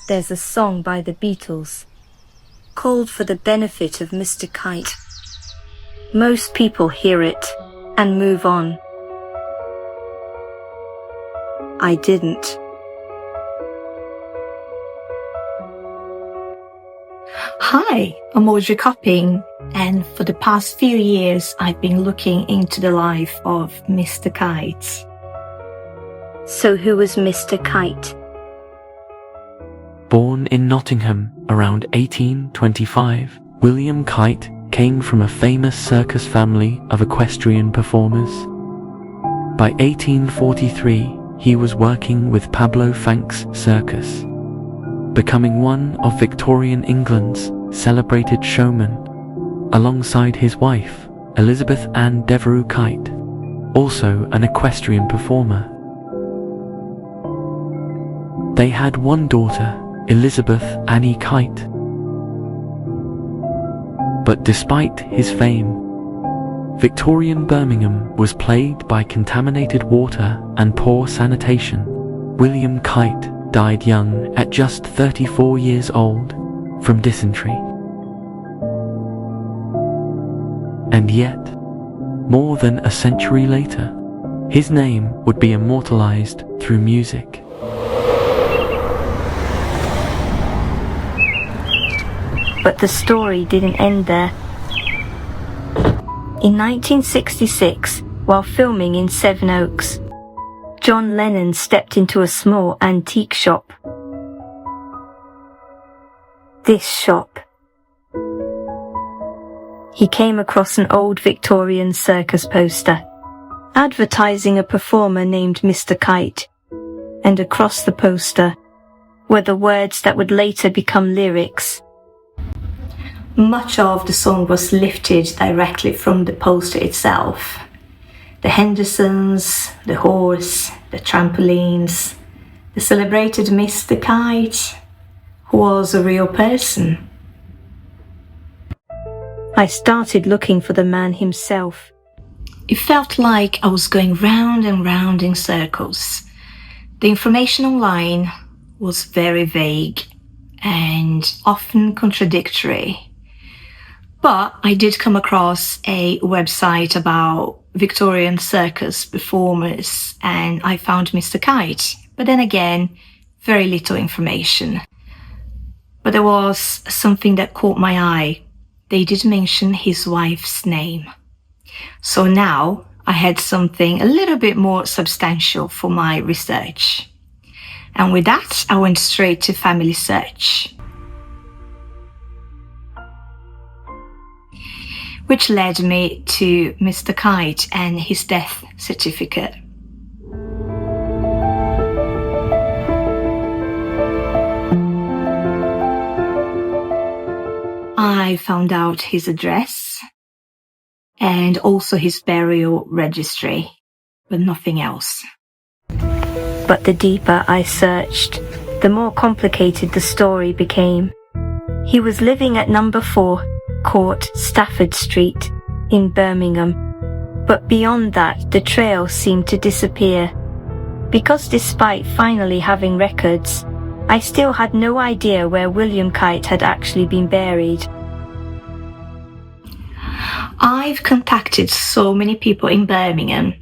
there's a song by the Beatles called For the Benefit of Mr Kite. Most people hear it and move on. I didn't. Hi, I'm Audrey Copping, and for the past few years I've been looking into the life of Mr Kite. So who was Mr Kite? Born in Nottingham around 1825, William Kite came from a famous circus family of equestrian performers. By 1843, he was working with Pablo Fanck's circus, becoming one of Victorian England's celebrated showmen, alongside his wife, Elizabeth Ann Devereux Kite, also an equestrian performer. They had one daughter, Elizabeth Annie Kite. But despite his fame, Victorian Birmingham was plagued by contaminated water and poor sanitation. William Kite died young at just 34 years old from dysentery. And yet, more than a century later, his name would be immortalized through music. But the story didn't end there. In 1966, while filming in Sevenoaks, John Lennon stepped into a small antique shop. This shop. He came across an old Victorian circus poster, advertising a performer named Mr Kite, and across the poster were the words that would later become lyrics. Much of the song was lifted directly from the poster itself. The Hendersons, the horse, the trampolines, the celebrated Mr Kite, who was a real person. I started looking for the man himself. It felt like I was going round and round in circles. The information online was very vague and often contradictory. But I did come across a website about Victorian circus performers, and I found Mr Kite. But then again, very little information. But there was something that caught my eye. They did mention his wife's name. So now I had something a little bit more substantial for my research. And with that, I went straight to Family Search, which led me to Mr Kite and his death certificate. I found out his address and also his burial registry, but nothing else. But the deeper I searched, the more complicated the story became. He was living at number 4 Court, Stafford Street, in Birmingham. But beyond that, the trail seemed to disappear. Because despite finally having records, I still had no idea where William Kite had actually been buried. I've contacted so many people in Birmingham: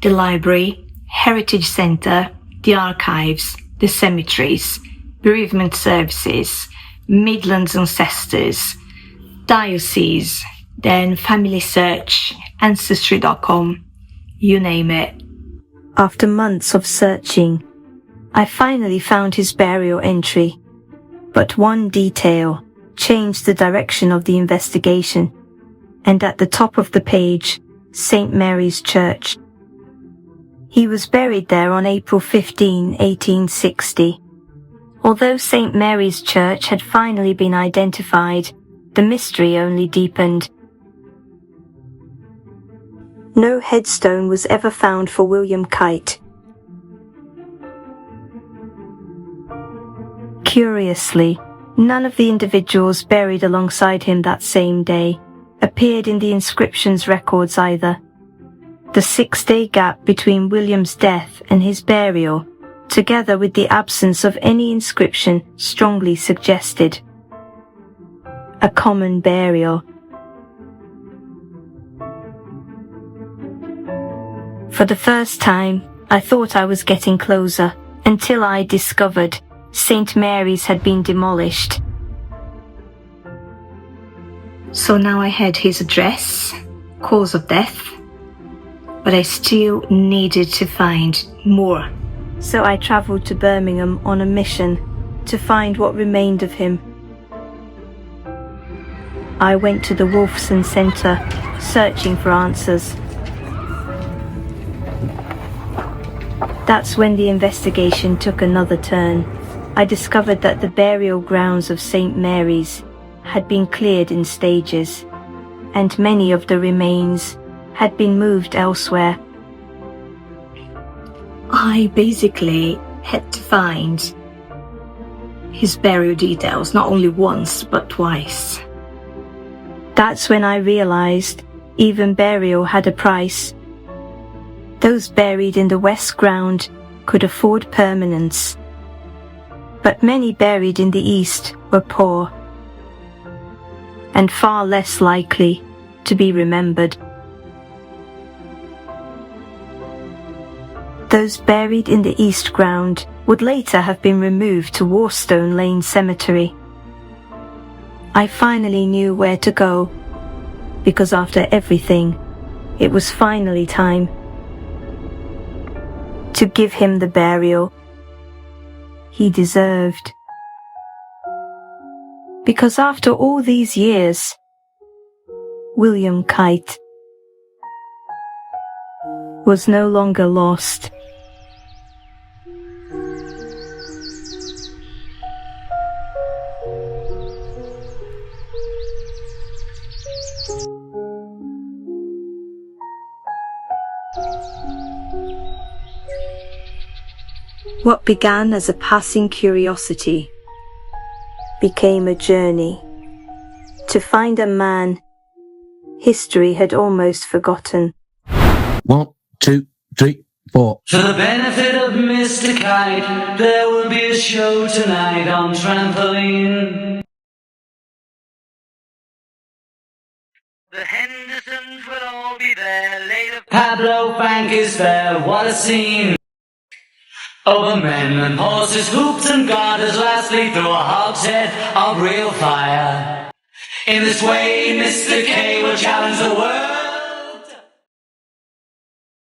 the library, Heritage Centre, the archives, the cemeteries, bereavement services, Midlands Ancestors, Diocese, then Family Search, Ancestry.com, you name it. After months of searching, I finally found his burial entry. But one detail changed the direction of the investigation, and at the top of the page, St Mary's Church. He was buried there on April 15, 1860. Although St Mary's Church had finally been identified, the mystery only deepened. No headstone was ever found for William Kite. Curiously, none of the individuals buried alongside him that same day appeared in the inscription's records either. The 6-day gap between William's death and his burial together with the absence of any inscription, strongly suggested a common burial. For the first time, I thought I was getting closer, until I discovered St. Mary's had been demolished. So now I had his address, cause of death, but I still needed to find more. So I travelled to Birmingham on a mission to find what remained of him. I went to the Wolfson Centre, searching for answers. That's when the investigation took another turn. I discovered that the burial grounds of St. Mary's had been cleared in stages, and many of the remains had been moved elsewhere. I basically had to find his burial details, not only once, but twice. That's when I realized even burial had a price. Those buried in the West Ground could afford permanence, but many buried in the East were poor and far less likely to be remembered. Those buried in the East Ground would later have been removed to Warstone Lane Cemetery. I finally knew where to go, because after everything, it was finally time to give him the burial he deserved. Because after all these years, William Kite was no longer lost. What began as a passing curiosity became a journey to find a man history had almost forgotten. 1, 2, 3, 4. For the benefit of Mr. Kite, there will be a show tonight on trampoline. The Hendersons will all be there later. Pablo Bank is there, what a scene! Over men and horses, hoops and garters, lastly through a hogshead of real fire. In this way, Mr. K will challenge the world.